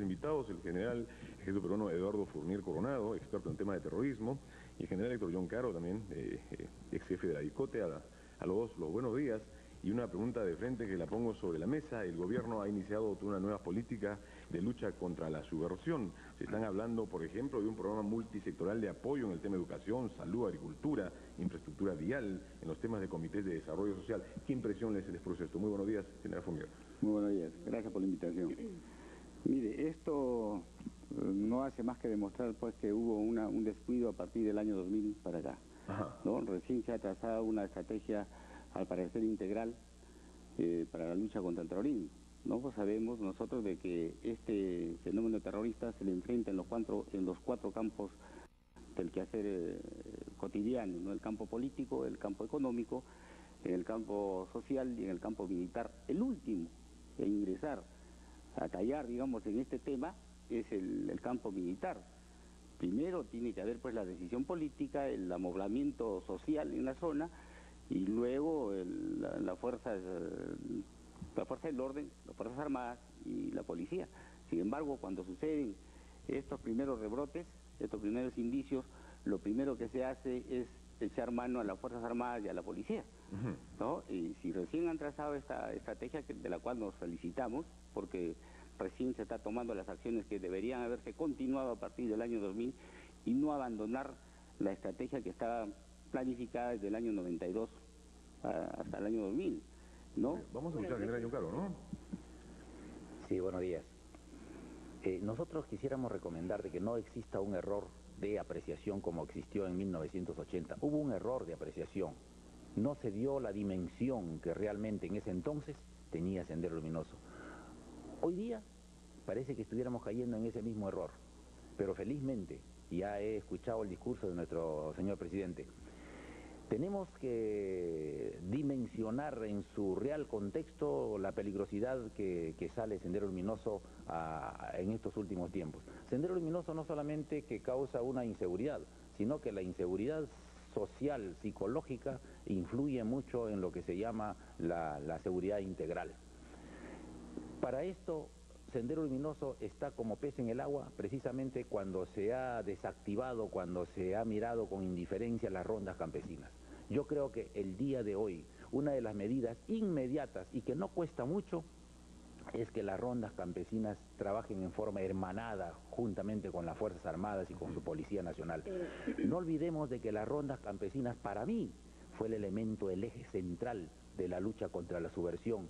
Invitados, el general ejército peruano Eduardo Fournier Coronado, experto en temas de terrorismo, y el general Héctor John Caro, también ex jefe de la DICOTE. A los dos, los buenos días. Y una pregunta de frente que la pongo sobre la mesa. El gobierno ha iniciado una nueva política de lucha contra la subversión. Se están hablando, por ejemplo, de un programa multisectoral de apoyo en el tema de educación, salud, agricultura, infraestructura vial, en los temas de comités de desarrollo social. ¿Qué impresión les produce esto? Muy buenos días, general Fournier. Muy buenos días, gracias por la invitación. Mire, esto no hace más que demostrar pues que hubo un descuido a partir del año 2000 para acá, ¿no? Recién se ha trazado una estrategia, al parecer integral, para la lucha contra el terrorismo, ¿no? Pues sabemos nosotros de que este fenómeno terrorista se le enfrenta en los cuatro campos del quehacer cotidiano, ¿no? El campo político, el campo económico, en el campo social y en el campo militar. El último en ingresar a tallar, digamos, en este tema es el campo militar. Primero tiene que haber pues la decisión política, el amoblamiento social en la zona, y luego la fuerza del orden, las Fuerzas Armadas y la policía. Sin embargo, cuando suceden estos primeros rebrotes, estos primeros indicios, lo primero que se hace es echar mano a las Fuerzas Armadas y a la policía, ¿no? Y si recién han trazado esta estrategia de la cual nos felicitamos, porque recién se está tomando las acciones que deberían haberse continuado a partir del año 2000 y no abandonar la estrategia que estaba planificada desde el año 92 hasta el año 2000, ¿no? Vamos a escuchar al general John Caro, ¿no? Sí, buenos días. Nosotros quisiéramos recomendar de que no exista un error de apreciación como existió en 1980. Hubo un error de apreciación. No se dio la dimensión que realmente en ese entonces tenía Sendero Luminoso. Hoy día parece que estuviéramos cayendo en ese mismo error, pero felizmente, ya he escuchado el discurso de nuestro señor presidente, tenemos que dimensionar en su real contexto la peligrosidad que sale Sendero Luminoso en estos últimos tiempos. Sendero Luminoso no solamente que causa una inseguridad, sino que la inseguridad social, psicológica, influye mucho en lo que se llama la seguridad integral. Para esto, Sendero Luminoso está como pez en el agua precisamente cuando se ha desactivado, cuando se ha mirado con indiferencia las rondas campesinas. Yo creo que el día de hoy, una de las medidas inmediatas y que no cuesta mucho, es que las rondas campesinas trabajen en forma hermanada juntamente con las Fuerzas Armadas y con su Policía Nacional. No olvidemos de que las rondas campesinas para mí fue el elemento, el eje central de la lucha contra la subversión.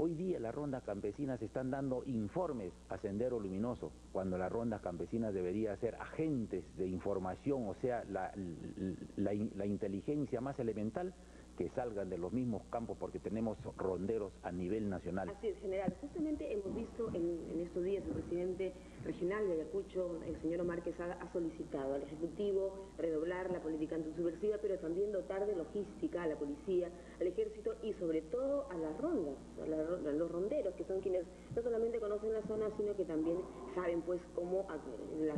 Hoy día las rondas campesinas están dando informes a Sendero Luminoso, cuando las rondas campesinas deberían ser agentes de información, o sea, la inteligencia más elemental, que salgan de los mismos campos, porque tenemos ronderos a nivel nacional. Así es, general. Justamente hemos visto en estos días el presidente regional de Ayacucho, el señor Márquez, ha solicitado al Ejecutivo redoblar la política antisubversiva, pero también dotar de logística a la policía, al ejército y sobre todo a las rondas, a los ronderos, que son quienes no solamente conocen la zona, sino que también saben pues cómo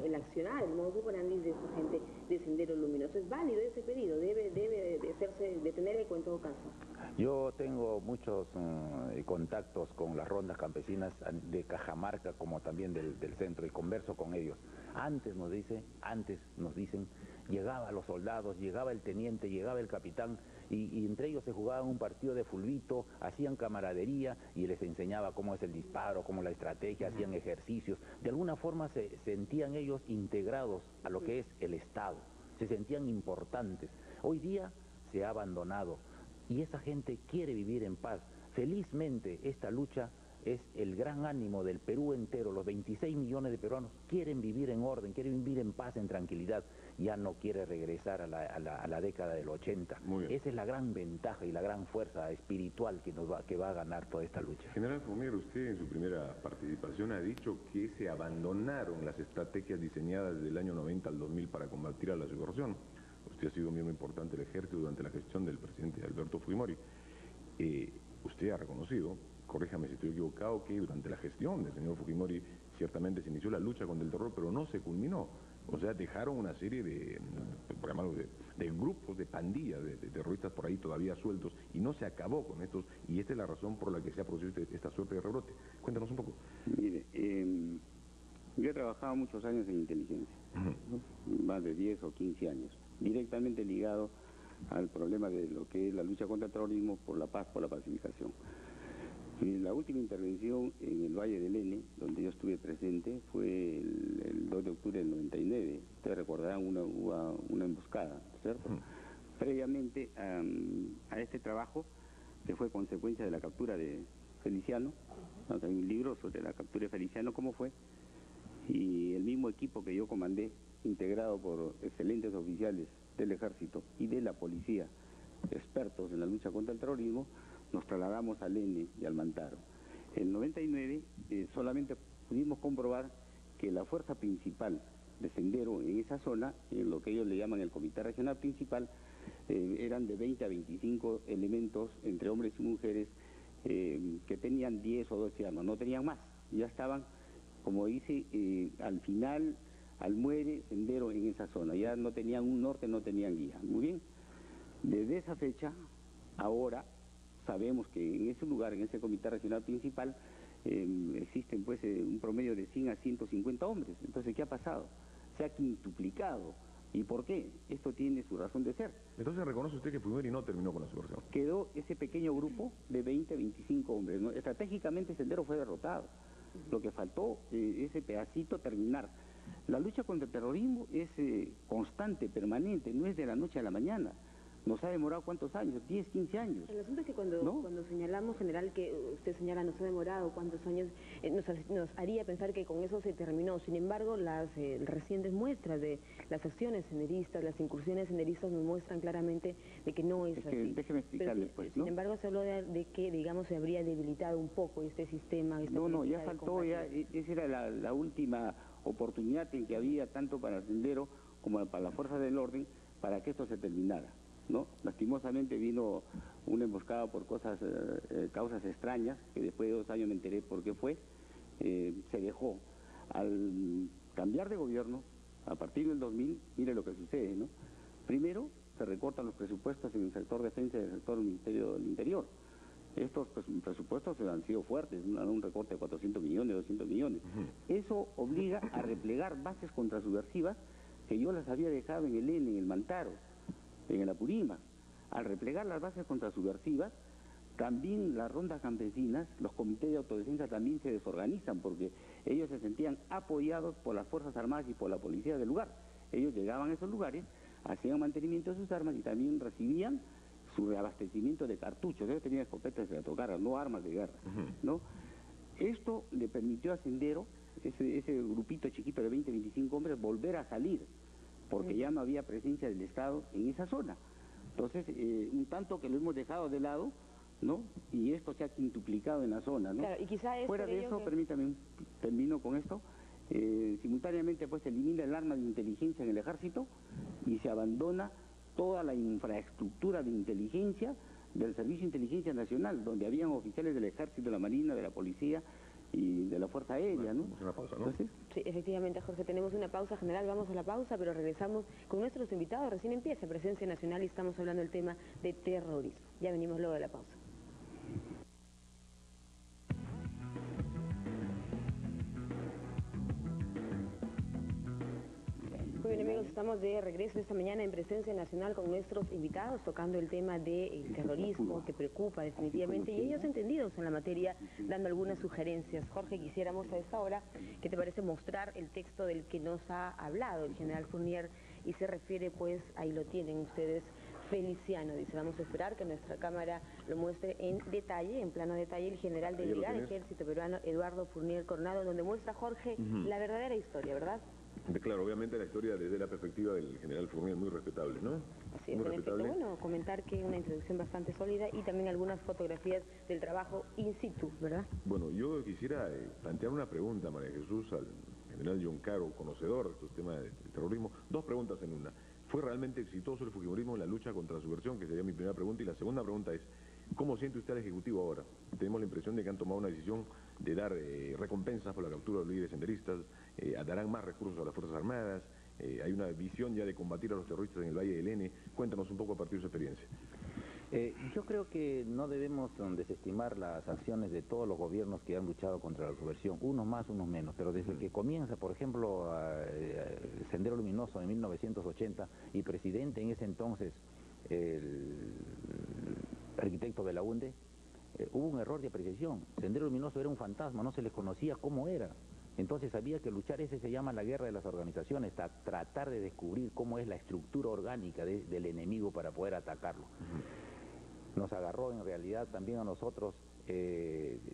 el accionar, el modus operandi de esta gente de Sendero Luminoso. ¿Es válido ese pedido? ¿Debe de tener eco en todo caso? Yo tengo muchos contactos con las rondas campesinas de Cajamarca como también del centro, y converso con ellos. Antes nos dicen, llegaban los soldados, llegaba el teniente, llegaba el capitán, y entre ellos se jugaban un partido de fulbito, hacían camaradería y les enseñaba cómo es el disparo, cómo la estrategia, hacían ejercicios. De alguna forma se sentían ellos integrados a lo que es el Estado, se sentían importantes. Hoy día se ha abandonado y esa gente quiere vivir en paz. Felizmente esta lucha es el gran ánimo del Perú entero. Los 26 millones de peruanos quieren vivir en orden, quieren vivir en paz, en tranquilidad. Ya no quiere regresar a la década del 80. Esa es la gran ventaja y la gran fuerza espiritual que va a ganar toda esta lucha. General Fournier, usted en su primera participación ha dicho que se abandonaron las estrategias diseñadas desde el año 90 al 2000 para combatir a la subversión. Usted ha sido un miembro importante del ejército durante la gestión del presidente Alberto Fujimori. Usted ha reconocido, corríjame si estoy equivocado, que durante la gestión del señor Fujimori ciertamente se inició la lucha contra el terror, pero no se culminó. O sea, dejaron una serie por llamarlo, de grupos, de pandillas, de terroristas por ahí todavía sueltos, y no se acabó con estos, y esta es la razón por la que se ha producido esta suerte de rebrote. Cuéntanos un poco. Mire, Yo he trabajado muchos años en inteligencia, ¿no? Más de 10 o 15 años, directamente ligado al problema de lo que es la lucha contra el terrorismo, por la paz, por la pacificación. En la última intervención en el Valle del N, donde yo estuve presente, fue el 2 de octubre del 99. Ustedes recordarán una emboscada, ¿cierto? Previamente a este trabajo, que fue consecuencia de la captura de Feliciano, hay un libro sobre la captura de Feliciano, cómo fue, y el mismo equipo que yo comandé, integrado por excelentes oficiales del Ejército y de la Policía, expertos en la lucha contra el terrorismo, nos trasladamos al N y al Mantaro. En 99 solamente pudimos comprobar que la fuerza principal de Sendero en esa zona, en lo que ellos le llaman el Comité Regional Principal, eran de 20 a 25 elementos, entre hombres y mujeres, que tenían 10 o 12 armas, no tenían más, ya estaban, como dice, al final, al muere Sendero en esa zona, ya no tenían un norte, no tenían guía. Muy bien, desde esa fecha, ahora, sabemos que en ese lugar, en ese Comité Regional Principal, existen pues un promedio de 100 a 150 hombres. Entonces, ¿qué ha pasado? Se ha quintuplicado. ¿Y por qué? Esto tiene su razón de ser. Entonces reconoce usted que primero y no terminó con la subversión. Quedó ese pequeño grupo de 20 a 25 hombres, ¿no? Estratégicamente Sendero fue derrotado. Lo que faltó, ese pedacito, terminar. La lucha contra el terrorismo es constante, permanente, no es de la noche a la mañana. Nos ha demorado ¿cuántos años? 10, 15 años. El asunto es que cuando señalamos, general, que usted señala nos ha demorado cuántos años, nos haría pensar que con eso se terminó. Sin embargo, las recientes muestras de las acciones senderistas, las incursiones senderistas nos muestran claramente de que no es así. Déjeme explicarle, pues, ¿no? Sin embargo, se habló de que, digamos, se habría debilitado un poco este sistema. No, ya faltó, esa era la última oportunidad en que había, tanto para el Sendero como para la fuerza del orden, para que esto se terminara, ¿no? Lastimosamente vino una emboscada por causas extrañas, que después de 2 años me enteré por qué fue. Se dejó. Al cambiar de gobierno, a partir del 2000, mire lo que sucede, ¿no? Primero, se recortan los presupuestos en el sector defensa y en el sector Ministerio del Interior. Estos presupuestos han sido fuertes, un recorte de 400 millones, 200 millones. Eso obliga a replegar bases contrasubversivas que yo las había dejado en el N, en el Mantaro, en el Apurímac. Al replegar las bases contrasubversivas, también las rondas campesinas, los comités de autodefensa también se desorganizan, porque ellos se sentían apoyados por las Fuerzas Armadas y por la policía del lugar. Ellos llegaban a esos lugares, hacían mantenimiento de sus armas y también recibían su reabastecimiento de cartuchos. Ellos tenían escopetas de autocargas, no armas de guerra, ¿no? Esto le permitió a Sendero, ese grupito chiquito de 20, 25 hombres, volver a salir, porque ya no había presencia del Estado en esa zona. Entonces, un tanto que lo hemos dejado de lado, ¿no? Y esto se ha quintuplicado en la zona, ¿no? Claro, y quizá es fuera de eso, permítame, termino con esto, simultáneamente pues se elimina el arma de inteligencia en el ejército y se abandona toda la infraestructura de inteligencia del Servicio de Inteligencia Nacional, donde habían oficiales del ejército, de la marina, de la policía y de la Fuerza Aérea, ¿no? Una pausa, ¿no? Entonces, sí, efectivamente, Jorge, tenemos una pausa general, vamos a la pausa, pero regresamos con nuestros invitados. Recién empieza Presencia Nacional y estamos hablando del tema de terrorismo. Ya venimos luego de la pausa. Muy bien, amigos, estamos de regreso esta mañana en Presencia Nacional con nuestros invitados, tocando el tema del terrorismo que preocupa definitivamente, y ellos entendidos en la materia, dando algunas sugerencias. Jorge, quisiéramos a esta hora, ¿qué te parece mostrar el texto del que nos ha hablado el general Fournier? Y se refiere, pues, ahí lo tienen ustedes, Feliciano. Dice, vamos a esperar que nuestra cámara lo muestre en detalle, en plano detalle, el general del Brigada Ejército Peruano, Eduardo Fournier Coronado, donde muestra, Jorge, la verdadera historia, ¿verdad? Claro, obviamente la historia desde la perspectiva del general Fournier es muy respetable, ¿no? Así es, en efecto. Bueno, comentar que una introducción bastante sólida y también algunas fotografías del trabajo in situ, ¿verdad? Bueno, yo quisiera plantear una pregunta, María Jesús, al general John Caro, conocedor de estos temas de terrorismo. 2 preguntas en una. ¿Fue realmente exitoso el fujimorismo en la lucha contra la subversión? Que sería mi primera pregunta. Y la segunda pregunta es, ¿cómo siente usted al Ejecutivo ahora? Tenemos la impresión de que han tomado una decisión de dar recompensas por la captura de los líderes senderistas, darán más recursos a las Fuerzas Armadas, hay una visión ya de combatir a los terroristas en el Valle del N. Cuéntanos un poco a partir de su experiencia. Yo creo que no debemos desestimar las acciones de todos los gobiernos que han luchado contra la subversión, unos más, unos menos, pero desde que comienza, por ejemplo, Sendero Luminoso en 1980 y presidente en ese entonces, el arquitecto Belaúnde, hubo un error de apreciación. Sendero Luminoso era un fantasma, no se les conocía cómo era. Entonces había que luchar, ese se llama la guerra de las organizaciones, tratar de descubrir cómo es la estructura orgánica del enemigo para poder atacarlo. Nos agarró en realidad también a nosotros,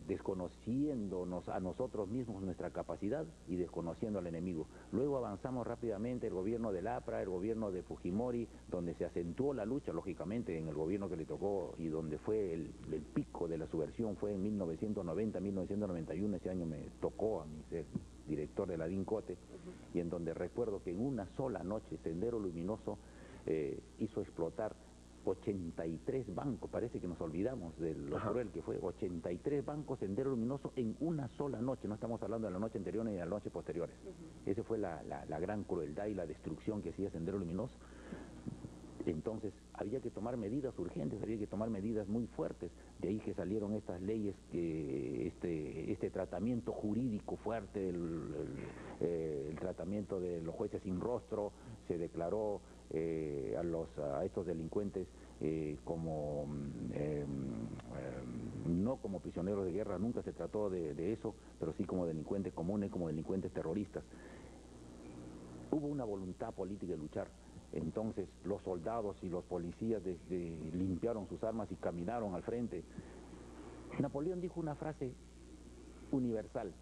desconociéndonos a nosotros mismos nuestra capacidad y desconociendo al enemigo. Luego avanzamos rápidamente, el gobierno del APRA, el gobierno de Fujimori, donde se acentuó la lucha, lógicamente, en el gobierno que le tocó y donde fue el pico de la subversión, fue en 1990, 1991, ese año me tocó a mí ser director de la DINCOTE, y en donde recuerdo que en una sola noche Sendero Luminoso hizo explotar 83 bancos, parece que nos olvidamos de lo cruel que fue, 83 bancos Sendero Luminoso en una sola noche, no estamos hablando de la noche anterior ni de las noches posteriores. Esa fue la gran crueldad y la destrucción que hacía Sendero Luminoso. Entonces había que tomar medidas urgentes, había que tomar medidas muy fuertes, de ahí que salieron estas leyes, que este tratamiento jurídico fuerte, el tratamiento de los jueces sin rostro, se declaró a estos delincuentes no como prisioneros de guerra, nunca se trató de eso, pero sí como delincuentes comunes, como delincuentes terroristas. Hubo una voluntad política de luchar. Entonces los soldados y los policías limpiaron sus armas y caminaron al frente. Napoleón dijo una frase universal: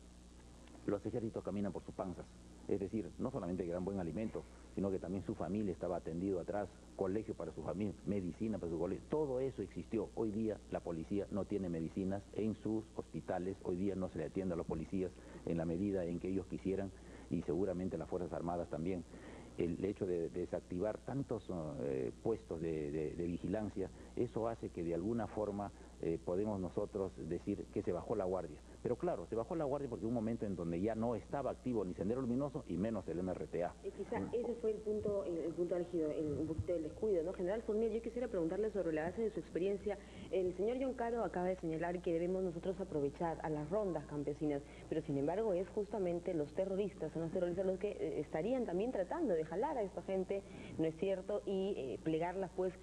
los ejércitos caminan por sus panzas. Es decir, no solamente que dan buen alimento, sino que también su familia estaba atendido atrás, colegio para su familia, medicina para su colegio, todo eso existió. Hoy día la policía no tiene medicinas en sus hospitales, hoy día no se le atiende a los policías en la medida en que ellos quisieran, y seguramente las Fuerzas Armadas también. El hecho de desactivar tantos puestos de vigilancia, eso hace que de alguna forma podemos nosotros decir que se bajó la guardia. Pero claro, se bajó la guardia porque hubo un momento en donde ya no estaba activo ni Sendero Luminoso y menos el MRTA. Quizá ese fue el punto álgido, un poquito del descuido, ¿no? General Fournier, yo quisiera preguntarle sobre la base de su experiencia. El señor John Caro acaba de señalar que debemos nosotros aprovechar a las rondas campesinas, pero sin embargo es justamente los terroristas, son los terroristas los que estarían también tratando de jalar a esta gente, ¿no es cierto? Y plegarlas pues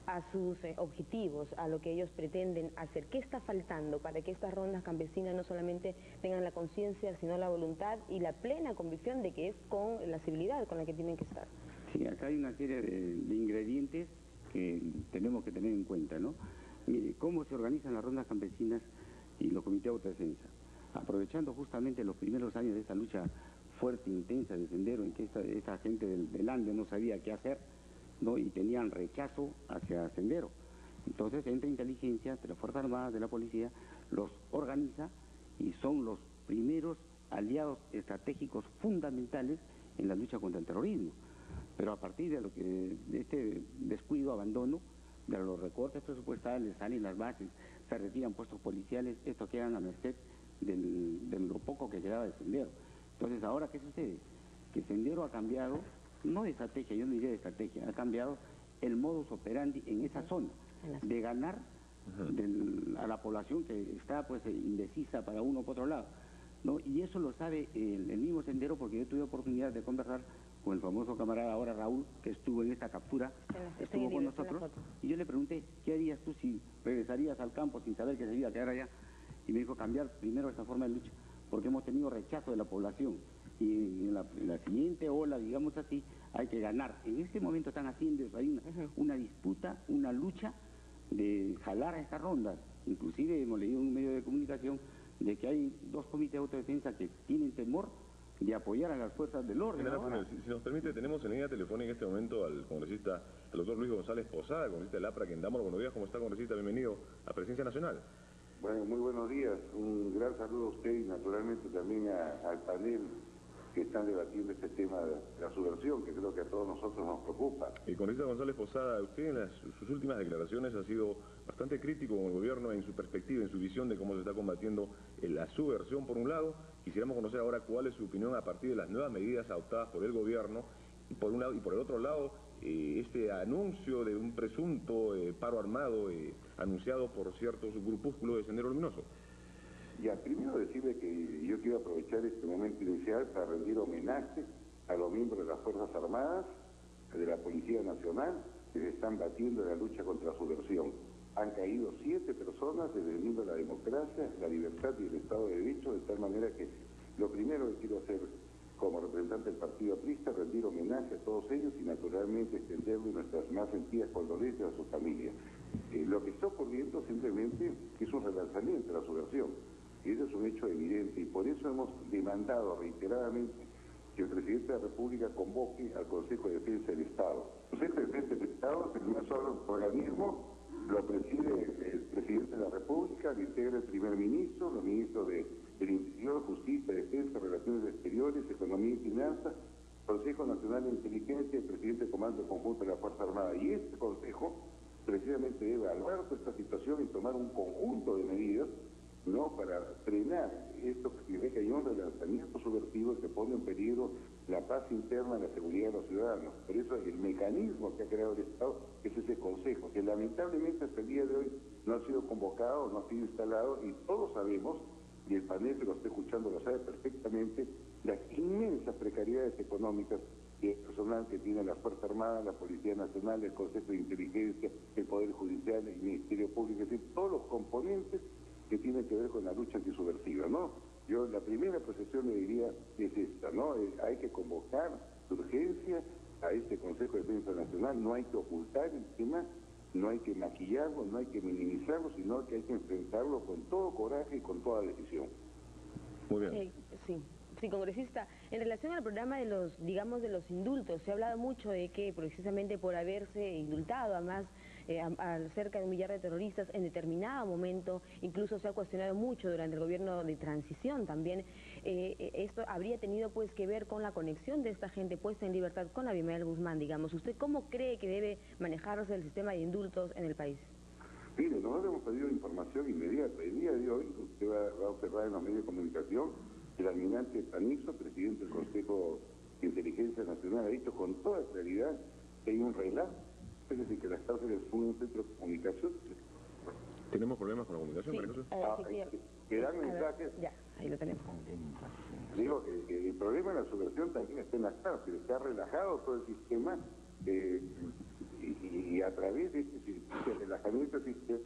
a sus objetivos, a lo que ellos pretenden hacer. ¿Qué está faltando para que estas rondas campesinas no solamente tengan la conciencia, sino la voluntad y la plena convicción de que es con la civilidad con la que tienen que estar? Sí, acá hay una serie de ingredientes que tenemos que tener en cuenta, ¿no? Mire, cómo se organizan las rondas campesinas y los comités de autodefensa. Aprovechando justamente los primeros años de esta lucha fuerte, intensa de Sendero, en que esta gente del Ande no sabía qué hacer, ¿no? Y tenían rechazo hacia Sendero. Entonces entra inteligencia de las Fuerzas Armadas, de la policía, los organiza y son los primeros aliados estratégicos fundamentales en la lucha contra el terrorismo. Pero a partir de este descuido, abandono, de los recortes presupuestales, salen las bases, se retiran puestos policiales, estos quedan a merced de lo poco que quedaba de Sendero. Entonces, ¿ahora qué sucede? Que Sendero ha cambiado, no de estrategia, yo no diría de estrategia, ha cambiado el modus operandi en esa zona, de ganar a la población que está pues indecisa para uno o para otro lado, ¿no? Y eso lo sabe el mismo Sendero, porque yo tuve oportunidad de conversar con el famoso camarada ahora Raúl, que estuvo en esta captura, estuvo con nosotros, y yo le pregunté, ¿qué harías tú si regresarías al campo sin saber que se iba a quedar allá? Y me dijo, cambiar primero esta forma de lucha, porque hemos tenido rechazo de la población, y en la siguiente ola, digamos así, hay que ganar. En este momento están haciendo eso, hay una disputa, una lucha de jalar a estas rondas. Inclusive hemos leído en un medio de comunicación de que hay dos comités de autodefensa que tienen temor de apoyar a las fuerzas del orden. Si nos permite, tenemos en línea telefónica en este momento al congresista, el doctor Luis González Posada, congresista del APRA, quien damos buenos días. ¿Cómo está, congresista? Bienvenido a Presencia Nacional. Bueno, muy buenos días. Un gran saludo a usted y naturalmente también al panel que están debatiendo este tema de la subversión, que creo que a todos nosotros nos preocupa. Congresista González Posada, usted en sus últimas declaraciones ha sido bastante crítico con el gobierno en su perspectiva, en su visión de cómo se está combatiendo la subversión por un lado. Quisiéramos conocer ahora cuál es su opinión a partir de las nuevas medidas adoptadas por el gobierno por un lado, y por el otro lado, este anuncio de un presunto paro armado anunciado por ciertos grupúsculos de Sendero Luminoso. Ya, primero decirle que yo quiero aprovechar este momento inicial para rendir homenaje a los miembros de las Fuerzas Armadas, de la Policía Nacional, que se están batiendo en la lucha contra la subversión. Han caído 7 personas defendiendo la democracia, la libertad y el Estado de Derecho, de tal manera que lo primero que quiero hacer como representante del Partido Aprista, rendir homenaje a todos ellos y naturalmente extenderle nuestras más sentidas condolencias a sus familias. Lo que está ocurriendo simplemente es un relanzamiento de la subversión, y eso es un hecho evidente, y por eso hemos demandado reiteradamente que el presidente de la República convoque al Consejo de Defensa del Estado. El Consejo de Defensa del Estado es un solo organismo, lo preside el presidente de la República, lo integra el primer ministro, los ministros del Interior, Justicia, Defensa, Relaciones Exteriores, Economía y Finanzas, Consejo Nacional de Inteligencia, el presidente del Comando Conjunto de la Fuerza Armada. Y este Consejo precisamente debe evaluar toda esta situación y tomar un conjunto de medidas, ¿no?, para frenar esto que significa que hay un relanzamiento subversivo que pone en peligro la paz interna y la seguridad de los ciudadanos. Por eso el mecanismo que ha creado el Estado es ese Consejo, que lamentablemente hasta el día de hoy no ha sido convocado, no ha sido instalado, y todos sabemos, y el panel que lo está escuchando lo sabe perfectamente, las inmensas precariedades económicas y el personal que tiene la Fuerza Armada, la Policía Nacional, el Consejo de Inteligencia, el Poder Judicial, el Ministerio Público, es decir, todos los componentes que tienen que ver con la lucha antisubversiva, ¿no? Yo la primera apreciación le diría es esta, ¿no? Hay que convocar de urgencia a este Consejo de Defensa Nacional, no hay que ocultar el tema, no hay que maquillarlo, no hay que minimizarlo, sino que hay que enfrentarlo con todo coraje y con toda decisión. Muy bien. Sí, congresista, en relación al programa de los, digamos, de los indultos, se ha hablado mucho de que precisamente por haberse indultado a más, a cerca de 1 millar de terroristas en determinado momento, incluso se ha cuestionado mucho durante el gobierno de transición también, esto habría tenido pues que ver con la conexión de esta gente puesta en libertad con Abimael Guzmán, digamos. ¿Usted cómo cree que debe manejarse el sistema de indultos en el país? Mire, nosotros hemos pedido información inmediata. El día de hoy, usted va a observar en los medios de comunicación, el almirante Panizo, presidente del Consejo de Inteligencia Nacional, ha dicho con toda claridad que hay un relato, es decir, que las cárceles son un centro de comunicación. ¿Tenemos problemas con la comunicación? Que dan mensajes. Ya, ahí lo tenemos. Digo, el problema de la subversión también está en las cárceles, se ha relajado todo el sistema y a través de este relajamiento sistema,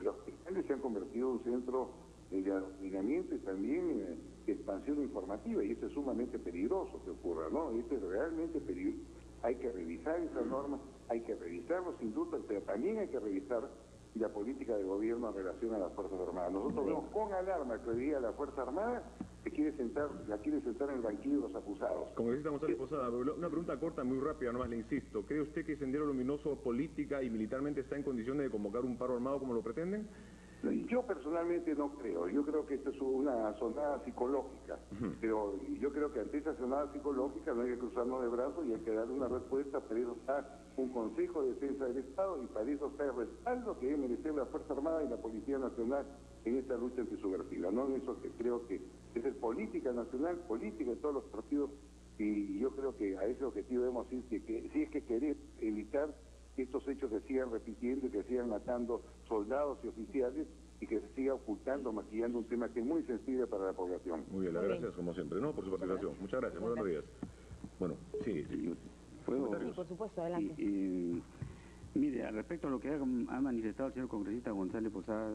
los hospitales se han convertido en un centro de adoctrinamiento y también expansión informativa, y eso es sumamente peligroso que ocurra, ¿no? Esto es realmente peligroso. Hay que revisar esas normas, hay que revisar los indultos, pero también hay que revisar la política de gobierno en relación a las Fuerzas Armadas. Nosotros vemos con alarma que hoy día la Fuerza Armada la quiere sentar en el banquillo de los acusados. Congresista González Posada, una pregunta corta, muy rápida, nomás le insisto. ¿Cree usted que Sendero Luminoso política y militarmente está en condiciones de convocar un paro armado como lo pretenden? Yo personalmente no creo, yo creo que esto es una sonada psicológica, pero yo creo que ante esa sonada psicológica no hay que cruzarnos de brazos y hay que darle una respuesta. Para eso está un Consejo de Defensa del Estado y para eso está el respaldo que debe merecer la Fuerza Armada y la Policía Nacional en esta lucha antisubversiva, ¿no? Eso que creo que es política nacional, política de todos los partidos, y yo creo que a ese objetivo debemos ir, que si es que querer evitar que estos hechos se sigan repitiendo y que sigan matando soldados y oficiales y que se siga ocultando, maquillando un tema que es muy sensible para la población. Muy bien, gracias como siempre, ¿no?, por su participación. Muchas gracias, muy buenos días. Bueno, sí. ¿Puedo? Sí, por supuesto, adelante. Mire, al respecto a lo que ha manifestado el señor congresista González Posada,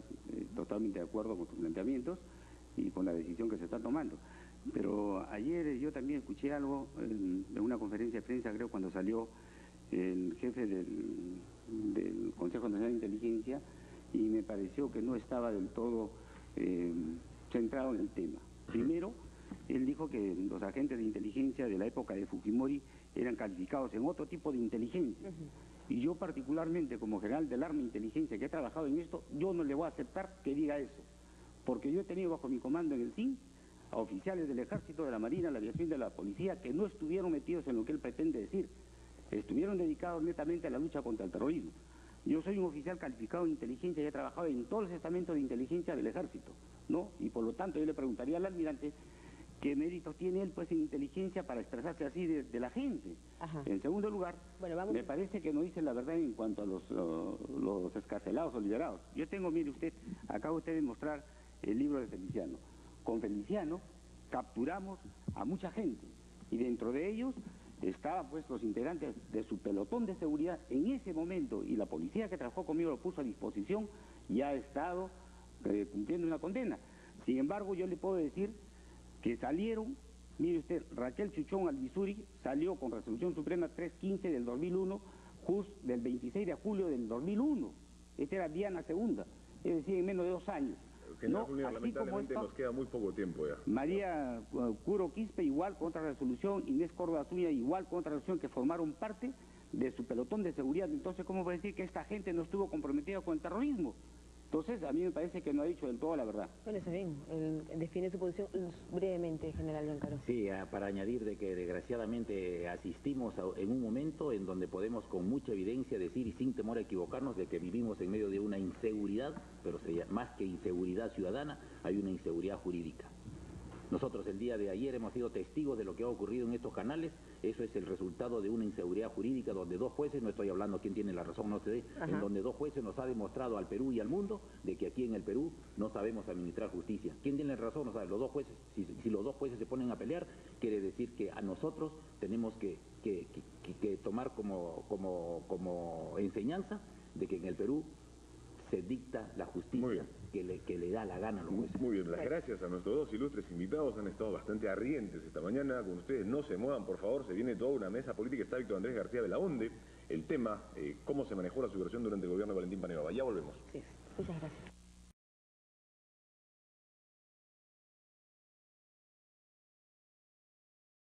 totalmente de acuerdo con sus planteamientos y con la decisión que se está tomando. Pero ayer yo también escuché algo en una conferencia de prensa, creo, cuando salió el jefe del Consejo Nacional de Inteligencia, y me pareció que no estaba del todo centrado en el tema. Primero, él dijo que los agentes de inteligencia de la época de Fujimori eran calificados en otro tipo de inteligencia. Y yo particularmente, como general del arma de inteligencia que he trabajado en esto, yo no le voy a aceptar que diga eso. Porque yo he tenido bajo mi comando en el CIN a oficiales del Ejército, de la Marina, de la Aviación, de la Policía, que no estuvieron metidos en lo que él pretende decir. Estuvieron dedicados netamente a la lucha contra el terrorismo. Yo soy un oficial calificado en inteligencia y he trabajado en todos los estamentos de inteligencia del Ejército, ¿no? Y por lo tanto yo le preguntaría al almirante ¿qué méritos tiene él pues en inteligencia para expresarse así de la gente? Ajá. En segundo lugar, me parece que no dice la verdad en cuanto a los excarcelados o liberados. Yo tengo, mire usted, acaba usted de mostrar el libro de Feliciano. Con Feliciano capturamos a mucha gente y dentro de ellos estaban pues los integrantes de su pelotón de seguridad en ese momento, y la policía que trabajó conmigo lo puso a disposición y ha estado cumpliendo una condena. Sin embargo, yo le puedo decir que salieron, mire usted, Raquel Chuchón Alvisuri salió con resolución suprema 315 del 2001, del 26 de julio del 2001. Esta era Diana Segunda, es decir, en menos de 2 años. General Junior, lamentablemente nos queda muy poco tiempo ya. María Curo Quispe igual contra resolución, Inés Córdoba Zúñiga igual contra resolución, que formaron parte de su pelotón de seguridad. Entonces, ¿cómo puede decir que esta gente no estuvo comprometida con el terrorismo? Entonces, a mí me parece que no ha dicho del todo la verdad. Bueno, está bien. Él define su posición brevemente, general Giancarlo. Sí, para añadir de que desgraciadamente asistimos en un momento en donde podemos con mucha evidencia decir y sin temor a equivocarnos de que vivimos en medio de una inseguridad, pero más que inseguridad ciudadana, hay una inseguridad jurídica. Nosotros el día de ayer hemos sido testigos de lo que ha ocurrido en estos canales. Eso es el resultado de una inseguridad jurídica donde 2 jueces, no estoy hablando quién tiene la razón, no sé, en donde 2 jueces nos ha demostrado al Perú y al mundo de que aquí en el Perú no sabemos administrar justicia. ¿Quién tiene la razón? No sabe. Los 2 jueces, si los 2 jueces se ponen a pelear, quiere decir que a nosotros tenemos que tomar como enseñanza de que en el Perú se dicta la justicia que le da la gana a los jueces. Muy bien, las gracias a nuestros 2 ilustres invitados. Han estado bastante ardientes esta mañana con ustedes. No se muevan, por favor, se viene toda una mesa política. Está Víctor Andrés García Belaunde. El tema, cómo se manejó la subversión durante el gobierno de Valentín Paniagua. Ya volvemos. Sí, muchas gracias.